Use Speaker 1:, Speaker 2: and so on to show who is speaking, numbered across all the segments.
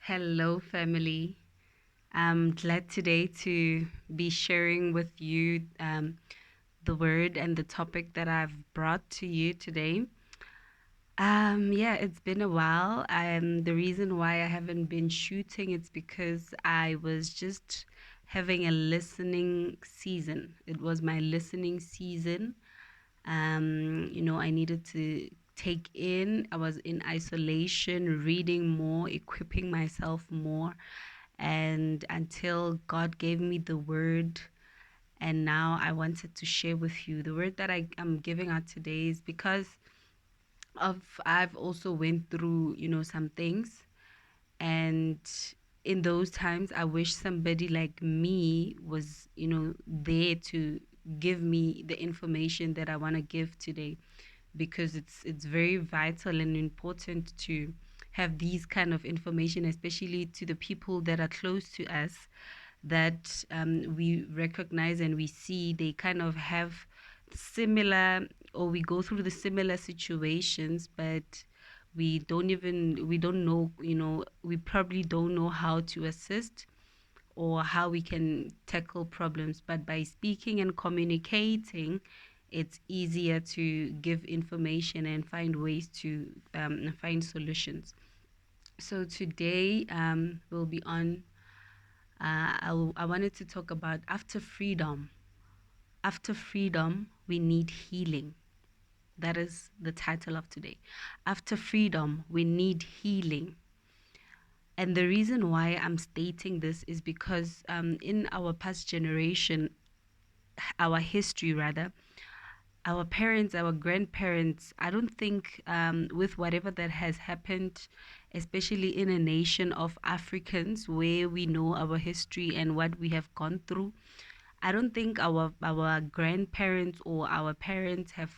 Speaker 1: Hello, family. I'm glad today to be sharing with you the word and the topic that I've brought to you today. Yeah, it's been a while. The reason why I haven't been shooting it's because I was just having a listening season. It was my listening season. I needed to take in. I was in isolation, reading more, equipping myself more, and until God gave me the word. And now I wanted to share with you the word that I am giving out today is because of I've also went through, some things. And in those times, I wish somebody like me was, there to give me the information that I want to give today, because it's very vital and important to have these kind of information, especially to the people that are close to us, that we recognize and we see they kind of have similar, or we go through the similar situations, but we don't know, we probably don't know how to assist or how we can tackle problems. But by speaking and communicating, it's easier to give information and find ways to find solutions. So today we'll be on. I wanted to talk about after freedom. After freedom, we need healing. That is the title of today. After freedom, we need healing. And the reason why I'm stating this is because in our past generation, our history rather, our parents, our grandparents, I don't think with whatever that has happened, especially in a nation of Africans where we know our history and what we have gone through, I don't think our grandparents or our parents have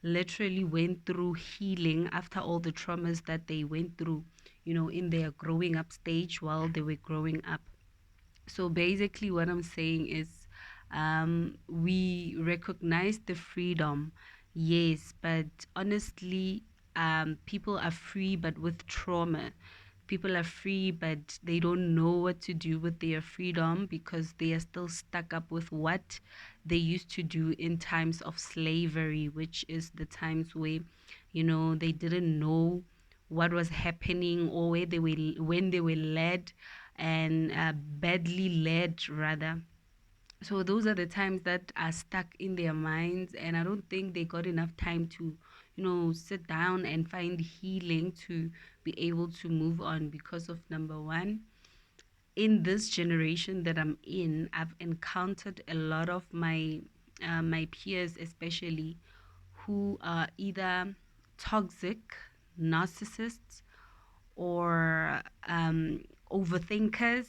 Speaker 1: literally went through healing after all the traumas that they went through, in their growing up stage while they were growing up. So basically, what I'm saying is, we recognize the freedom, yes, but honestly, people are free, but with trauma. People are free, but they don't know what to do with their freedom because they are still stuck up with what they used to do in times of slavery, which is the times where, they didn't know what was happening or where they were when they were led and badly led rather. So those are the times that are stuck in their minds, and I don't think they got enough time to, sit down and find healing to be able to move on because of number one, in this generation that I'm in, I've encountered a lot of my peers, especially, who are either toxic narcissists or overthinkers,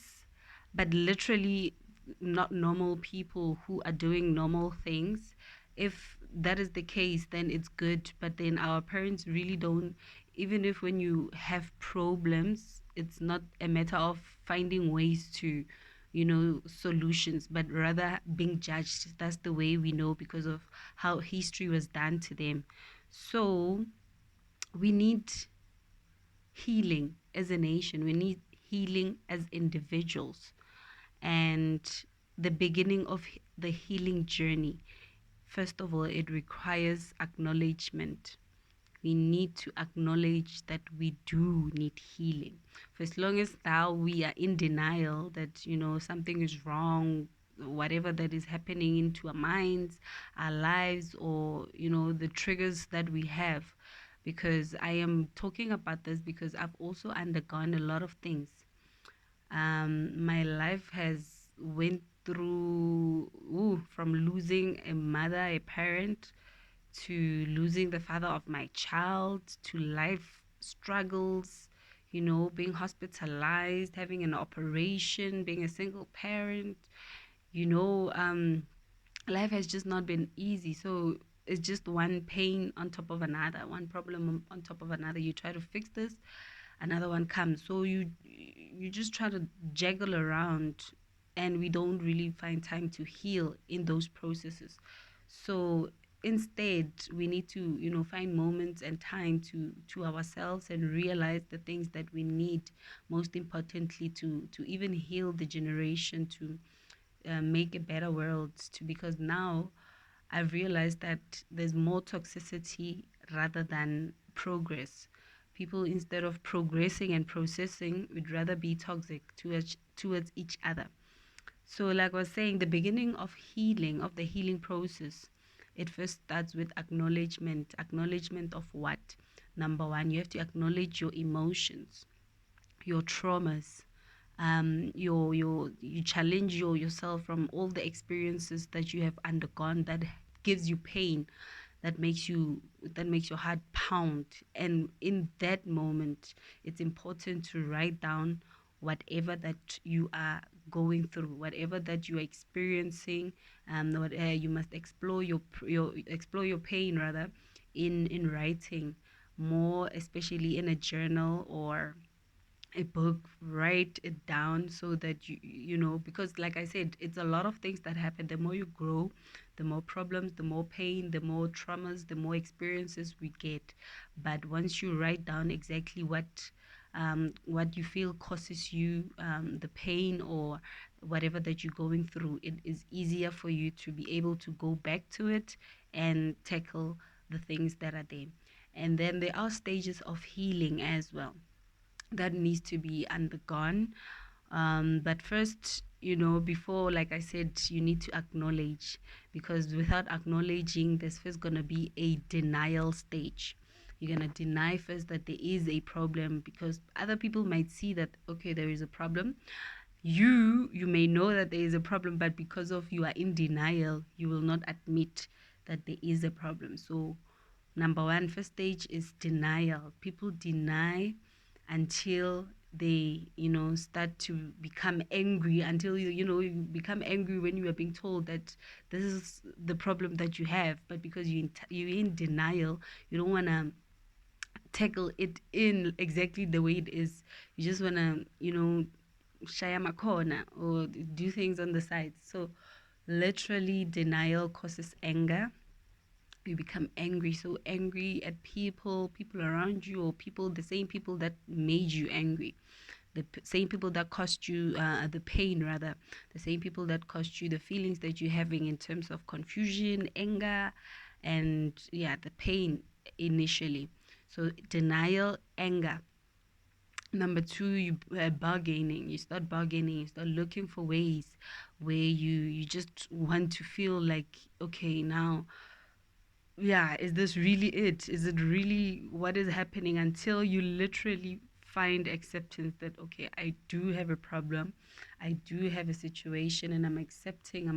Speaker 1: but literally not normal people who are doing normal things. If that is the case, then it's good. But then our parents really don't, even if when you have problems, it's not a matter of finding ways to, solutions, but rather being judged. That's the way we know because of how history was done to them. So we need healing as a nation. We need healing as individuals. And the beginning of the healing journey, first of all, it requires acknowledgement. We need to acknowledge that we do need healing. For as long as now we are in denial that, something is wrong, whatever that is happening into our minds, our lives, or, the triggers that we have. Because I am talking about this because I've also undergone a lot of things. My life has went through from losing a mother, a parent, to losing the father of my child, to life struggles, being hospitalized, having an operation, being a single parent, you know, um, life has just not been easy. So it's just one pain on top of another, one problem on top of another. You try to fix this, another one comes. So you just try to juggle around, and we don't really find time to heal in those processes. So instead we need to, find moments and time to ourselves and realize the things that we need, most importantly, to even heal the generation, to make a better world, to because now I've realized that there's more toxicity rather than progress. People, instead of progressing and processing, would rather be toxic towards each other. So, like I was saying, the beginning of healing, of the healing process, it first starts with acknowledgement. Acknowledgement of what? Number one, you have to acknowledge your emotions, your traumas, you challenge yourself from all the experiences that you have undergone that gives you pain, that makes your heart pound. And in that moment, it's important to write down whatever that you are going through, whatever that you are experiencing. You must explore your pain rather in writing, more especially in a journal or a book. Write it down so that because like I said, it's a lot of things that happen. The more you grow, the more problems, the more pain, the more traumas, the more experiences we get. But once you write down exactly what you feel causes you the pain or whatever that you're going through, it is easier for you to be able to go back to it and tackle the things that are there. And then there are stages of healing as well that needs to be undergone. But first, before, like I said, you need to acknowledge, because without acknowledging, there's first going to be a denial stage. You're going to deny first that there is a problem, because other people might see that, okay, there is a problem. You may know that there is a problem, but because of you are in denial, you will not admit that there is a problem. So number one, first stage is denial. People deny until they start to become angry, until you become angry when you are being told that this is the problem that you have. But because you're in denial, you don't want to tackle it in exactly the way it is. You just want to shaya makona or do things on the side. So literally, denial causes anger. You become angry, so angry at people around you, or the same people that made you angry, the same people that caused you the pain rather, the same people that caused you the feelings that you're having in terms of confusion, anger, and yeah, the pain initially. So denial, anger. Number two, bargaining. You start bargaining. You start looking for ways where you just want to feel like, okay, now, yeah, is this really it? Is it really what is happening? Until you literally find acceptance that, okay, I do have a problem, I do have a situation, and I'm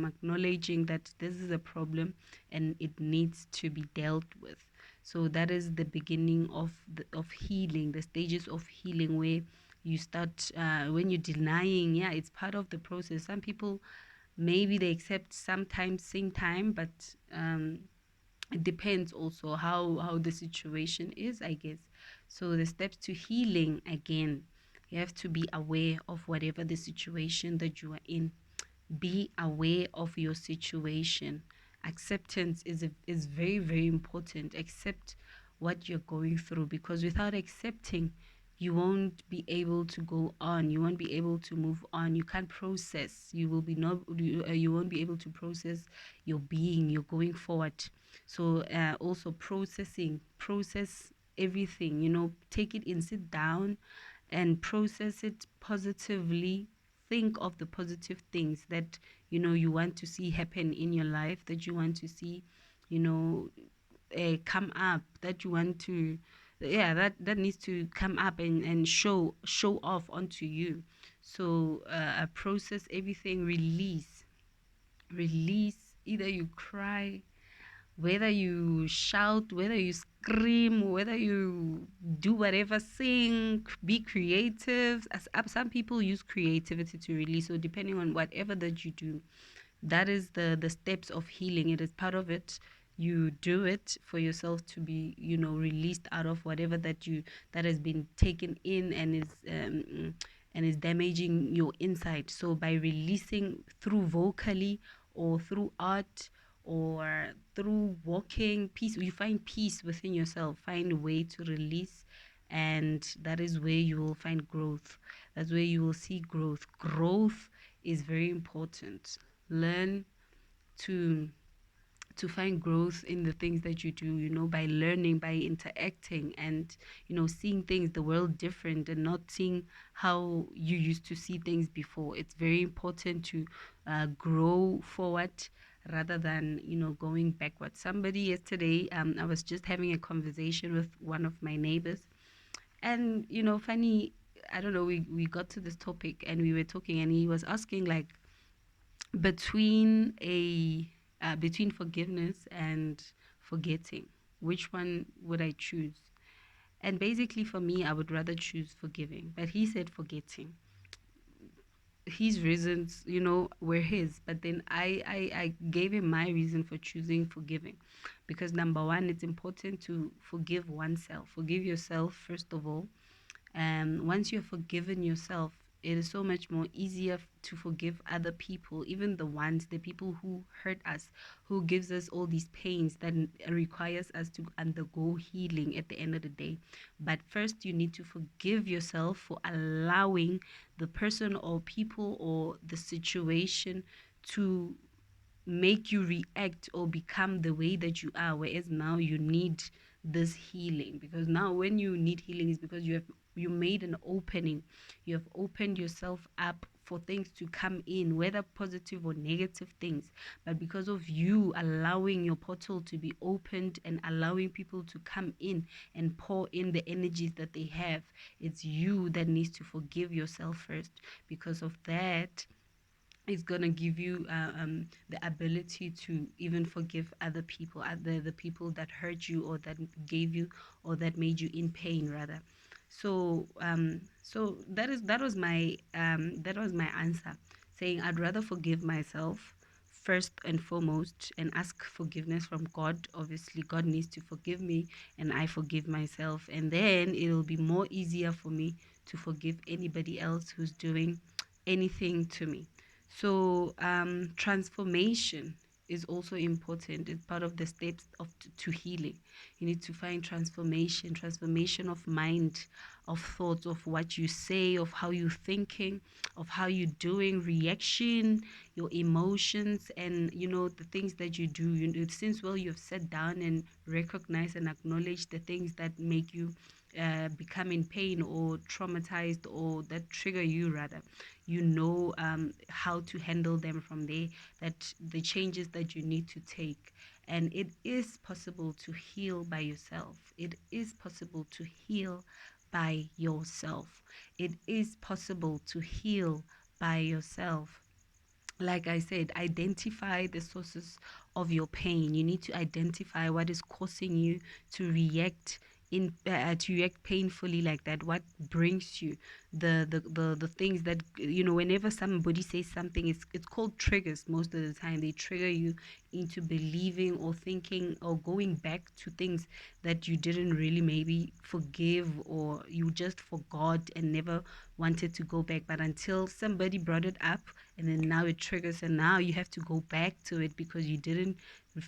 Speaker 1: acknowledging that this is a problem and it needs to be dealt with. So that is the beginning of healing, the stages of healing, where you start when you're denying. Yeah, it's part of the process. Some people, maybe they accept sometimes same time, but it depends also how the situation is, I guess. So the steps to healing, again, you have to be aware of whatever the situation that you are in. Be aware of your situation. Acceptance is very, very important. Accept what you're going through, because without accepting, you won't be able to go on. You won't be able to move on. You can't process. You won't be able to process your being. You're going forward. So also process everything. Take it in, sit down, and process it positively. Think of the positive things that you want to see happen in your life, that you want to see you know come up, that you want to, yeah, that needs to come up and show off onto you. So process everything, release. Either you cry, whether you shout, whether you scream, whether you do whatever, sing, be creative. Some people use creativity to release. So depending on whatever that you do, that is the steps of healing. It is part of it. You do it for yourself to be released out of whatever that has been taken in and is damaging your inside. So by releasing through vocally or through art or through walking peace. You find peace within yourself, find a way to release, and that is where you will find growth. That's where you will see growth is very important. Learn to find growth in the things that you do, by learning, by interacting, and seeing things, the world different, and not seeing how you used to see things before. It's very important to grow forward rather than going backward. Somebody yesterday, I was just having a conversation with one of my neighbors, and funny, I don't know, we got to this topic and we were talking, and he was asking, like, between between forgiveness and forgetting, which one would I choose? And basically, for me, I would rather choose forgiving, but he said forgetting. His reasons, were his, but then I gave him my reason for choosing forgiving, because number one, it's important to forgive oneself. Forgive yourself first of all. Once you've forgiven yourself, it is so much more easier to forgive other people, even the people who hurt us, who gives us all these pains that requires us to undergo healing at the end of the day. But first, you need to forgive yourself for allowing the person or people or the situation to make you react or become the way that you are, whereas now you need this healing. Because now when you need healing is because you made an opening. You have opened yourself up for things to come in, whether positive or negative things. But because of you allowing your portal to be opened and allowing people to come in and pour in the energies that they have, it's you that needs to forgive yourself first. Because of that, it's gonna give you the ability to even forgive other people, the people that hurt you or that gave you or that made you in pain, rather. So that was my answer, saying I'd rather forgive myself first and foremost and ask forgiveness from God. Obviously, God needs to forgive me, and I forgive myself, and then it'll be more easier for me to forgive anybody else who's doing anything to me. So transformation is also important. It's part of the steps to healing. You need to find transformation of mind, of thoughts, of what you say, of how you're thinking, of how you're doing, reaction, your emotions, and the things that you do. Since you've sat down and recognized and acknowledged the things that make you become in pain or traumatized, or that trigger you, rather, how to handle them from there, that the changes that you need to take. And it is possible to heal by yourself. It is possible to heal by yourself. It is possible to heal by yourself. Like I said, identify the sources of your pain. You need to identify what is causing you to react painfully like that. What brings you the things that whenever somebody says something, it's called triggers. Most of the time they trigger you into believing or thinking or going back to things that you didn't really maybe forgive, or you just forgot and never wanted to go back, but until somebody brought it up, and then now it triggers, and now you have to go back to it because you didn't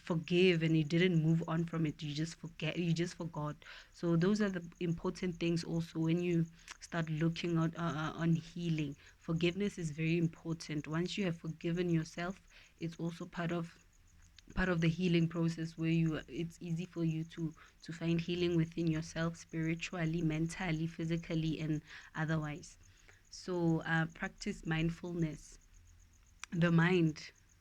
Speaker 1: forgive and you didn't move on from it. You just forgot. So those are the important things also when you start looking on healing. Forgiveness is very important. Once you have forgiven yourself, it's also part of the healing process, where it's easy for you to find healing within yourself, spiritually, mentally, physically, and otherwise. So practice mindfulness. The mind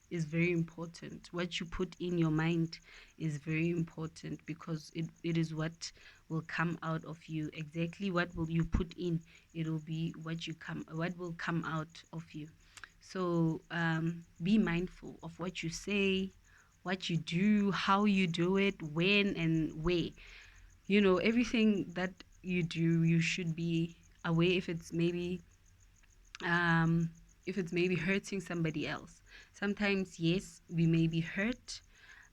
Speaker 1: is very important. What you put in your mind is very important, because it is what will come out of you. Exactly what will you put in, it will be what will come out of you. So be mindful of what you say, what you do, how you do it, when and where. Everything that you do, you should be aware um if it's maybe hurting somebody else. Sometimes, yes, we may be hurt,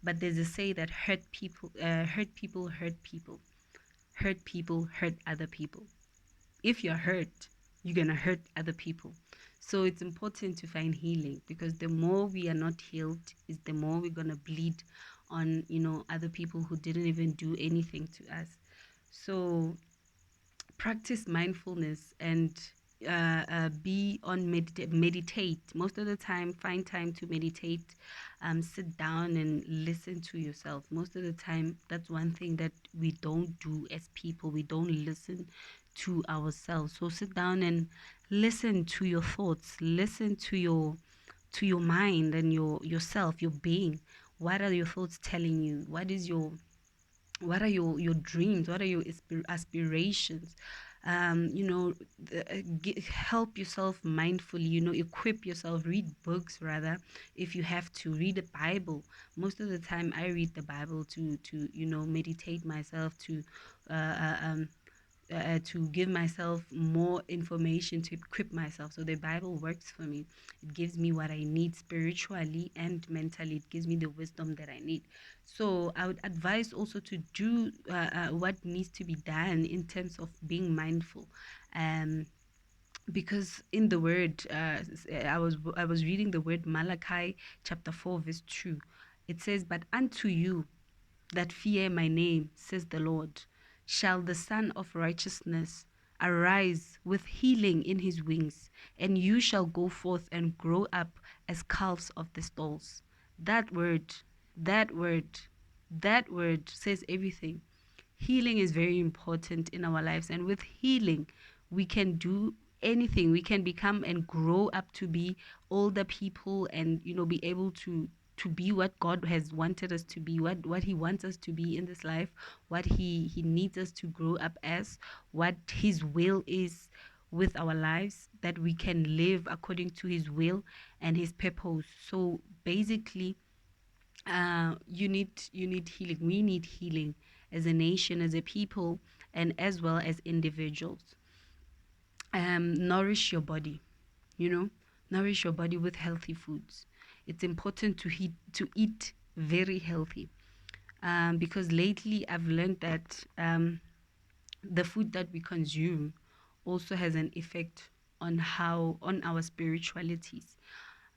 Speaker 1: but there's a say that hurt people, hurt other people. If you're hurt, you're gonna hurt other people. So it's important to find healing, because the more we are not healed is the more we're going to bleed on, other people who didn't even do anything to us. So practice mindfulness and be on meditate most of the time. Find time to meditate. Sit down and listen to yourself. Most of the time, that's one thing that we don't do as people. We don't listen to ourselves. So sit down and listen to your thoughts. Listen to your mind and yourself, your being. What are your thoughts telling you? What are your dreams? What are your aspirations? Help yourself mindfully, equip yourself. Read books, rather, if you have to. Read the Bible. Most of the time I read the Bible to meditate myself, to give myself more information, to equip myself. So the Bible works for me. It gives me what I need spiritually and mentally. It gives me the wisdom that I need. So I would advise also to do what needs to be done in terms of being mindful. Um, because in the word, I was reading the word Malachi chapter 4 verse 2. It says, "But unto you that fear my name, says the Lord, shall the Son of Righteousness arise with healing in his wings, and you shall go forth and grow up as calves of the stalls." That word, that word, that word says everything. Healing is very important in our lives, and with healing we can do anything. We can become and grow up to be older people, and be able to be what God has wanted us to be, what he wants us to be in this life, what he needs us to grow up as, what his will is with our lives, that we can live according to his will and his purpose. So basically, you need healing. We need healing as a nation, as a people, and as well as individuals. Nourish your body, you know nourish your body with healthy foods. It's important to eat very healthy, because lately I've learned that the food that we consume also has an effect on our spiritualities.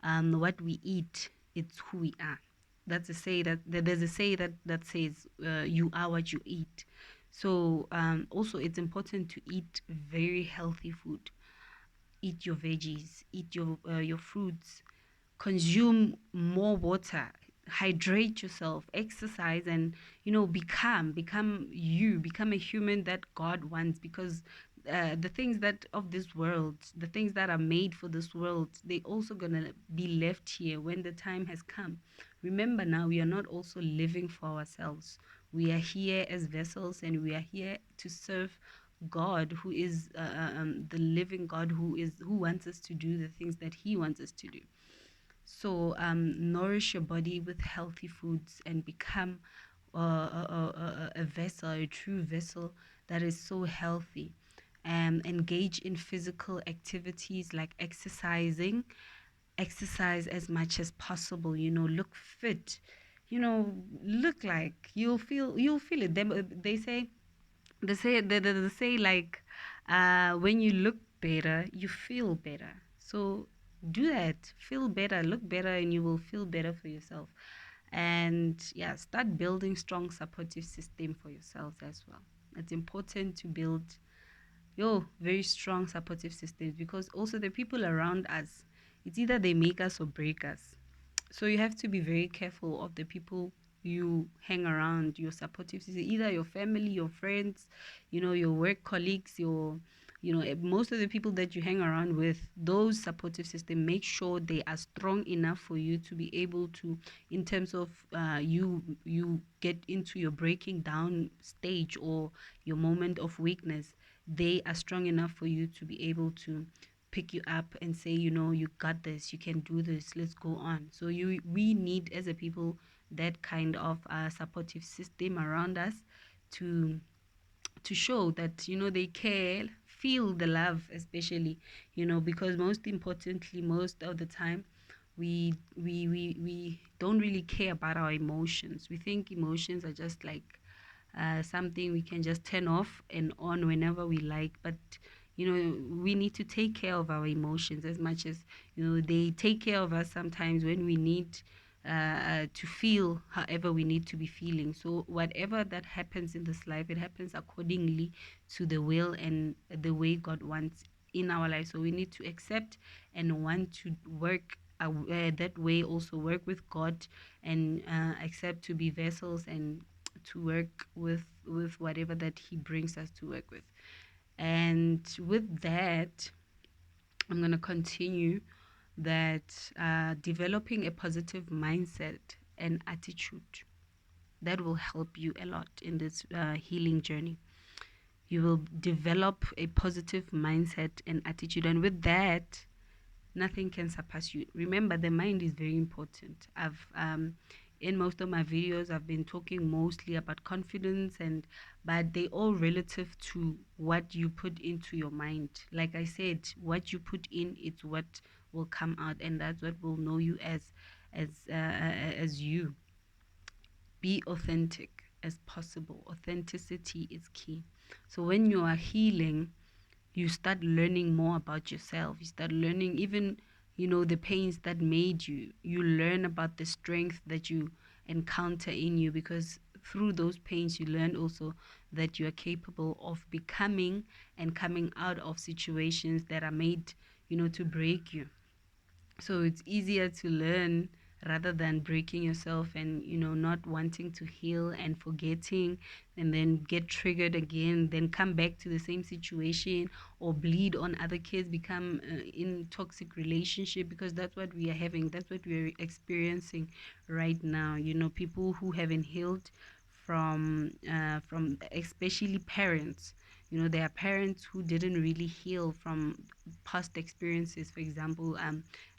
Speaker 1: What we eat, it's who we are. That's a say there's a say that says, you are what you eat. So also it's important to eat very healthy food. Eat your veggies, eat your fruits, consume more water, hydrate yourself, exercise, and become a human that God wants. Because the things that of this world, the things that are made for this world, they also gonna be left here when the time has come. Remember, now we are not also living for ourselves. We are here as vessels, and we are here to serve God, who is the living God, who wants us to do the things that he wants us to do. So nourish your body with healthy foods and become a vessel, a true vessel that is so healthy. Engage in physical activities like exercising. Exercise as much as possible. Look fit. Look like you'll feel it. They say like, when you look better you feel better. So do that. Feel better, look better, and you will feel better for yourself. And yeah, start building strong supportive system for yourselves as well. It's important to build very strong supportive systems, because also the people around us, it's either they make us or break us. So you have to be very careful of the people you hang around, your supportive system, either your family, your friends, your work colleagues, most of the people that you hang around with, those supportive system, make sure they are strong enough for you to be able to, in terms of you get into your breaking down stage or your moment of weakness, they are strong enough for you to be able to pick you up and say, you got this, you can do this, let's go on. So we need, as a people, that kind of supportive system around us, to show that they care, feel the love, especially, because most importantly, most of the time, we don't really care about our emotions. We think emotions are just like something we can just turn off and on whenever we like. But We need to take care of our emotions as much as, they take care of us sometimes when we need to feel however we need to be feeling. So whatever that happens in this life, it happens accordingly to the will and the way God wants in our life. So we need to accept and want to work that way, also work with God, and accept to be vessels and to work with whatever that He brings us to work with. And with that, I'm going to continue that developing a positive mindset and attitude that will help you a lot in this healing journey. You will develop a positive mindset and attitude, and with that, nothing can surpass you. Remember, the mind is very important. I've in most of my videos, I've been talking mostly about confidence, but they all relative to what you put into your mind. Like I said, what you put in, it's what will come out, and that's what will know you as you. Be authentic as possible. Authenticity is key. So when you are healing, you start learning more about yourself. You start learning even, the pains that made you. You learn about the strength that you encounter in you, because through those pains, you learn also that you are capable of becoming and coming out of situations that are made, to break you. So it's easier to learn rather than breaking yourself and, not wanting to heal and forgetting, and then get triggered again, then come back to the same situation, or bleed on other kids, become in toxic relationship, because that's what we are having, that's what we're experiencing right now. People who haven't healed from especially parents. There are parents who didn't really heal from past experiences, for example,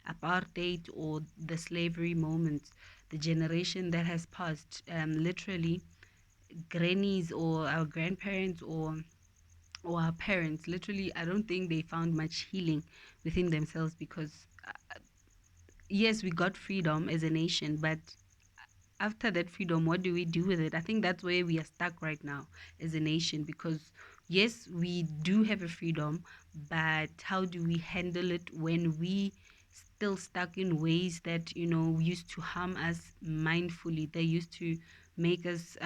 Speaker 1: apartheid or the slavery moments, the generation that has passed, literally grannies or our grandparents or our parents, literally, I don't think they found much healing within themselves, because yes, we got freedom as a nation, but after that freedom, what do we do with it? I think that's where we are stuck right now as a nation, because yes, we do have a freedom, but how do we handle it when we still stuck in ways that, used to harm us mindfully? They used to make us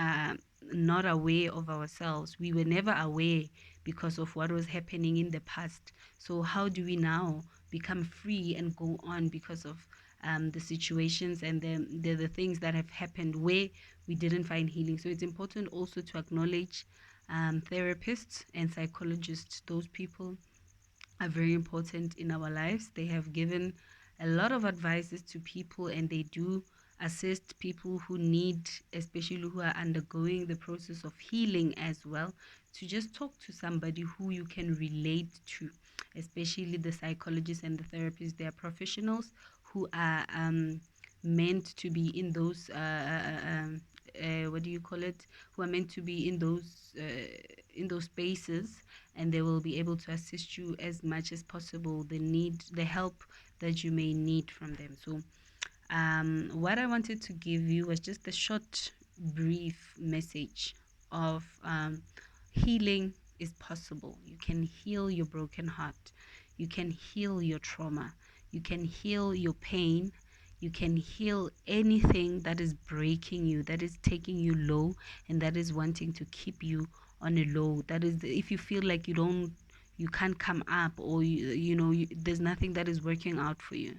Speaker 1: not aware of ourselves. We were never aware because of what was happening in the past. So how do we now become free and go on because of the situations and the things that have happened where we didn't find healing? So it's important also to acknowledge therapists and psychologists. Those people are very important in our lives. They have given a lot of advices to people, and they do assist people who need, especially who are undergoing the process of healing as well, to just talk to somebody who you can relate to, especially the psychologists and the therapists. They are professionals who are meant to be in those what do you call it, who are meant to be in those spaces, and they will be able to assist you as much as possible, the help that you may need from them. So what I wanted to give you was just a short, brief message of healing is possible. You can heal your broken heart. You can heal your trauma. You can heal your pain. You can heal anything that is breaking you, that is taking you low, and that is wanting to keep you on a low. That is, if you feel like you can't come up, or there's nothing that is working out for you,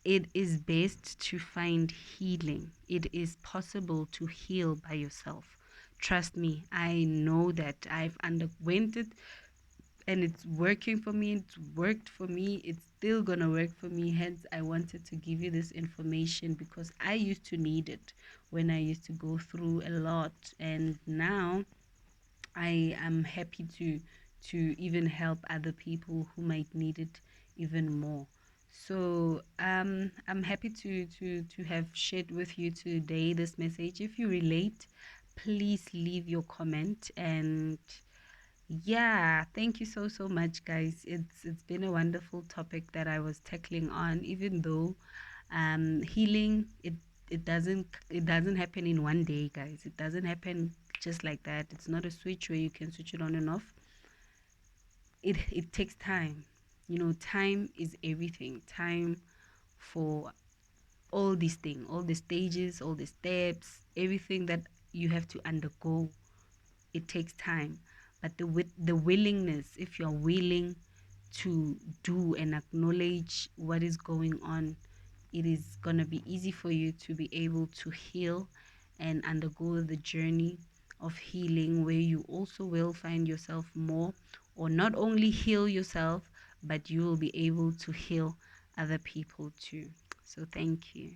Speaker 1: it is best to find healing. It is possible to heal by yourself. Trust me, I know that I've underwent it, and it's working for me. It's worked for me. It's still gonna work for me. Hence, I wanted to give you this information, because I used to need it when I used to go through a lot, and now I am happy to even help other people who might need it even more. So I'm happy to have shared with you today this message. If you relate, please leave your comment. And yeah, thank you so much, guys. It's been a wonderful topic that I was tackling on, even though healing, it doesn't happen in one day, guys. It doesn't happen just like that. It's not a switch where you can switch it on and off. it takes time. Time is everything. Time for all these things, all the stages, all the steps, everything that you have to undergo. It takes time, but the willingness, if you're willing to do and acknowledge what is going on, it is going to be easy for you to be able to heal and undergo the journey of healing, where you also will find yourself more, or not only heal yourself, but you will be able to heal other people too. So thank you.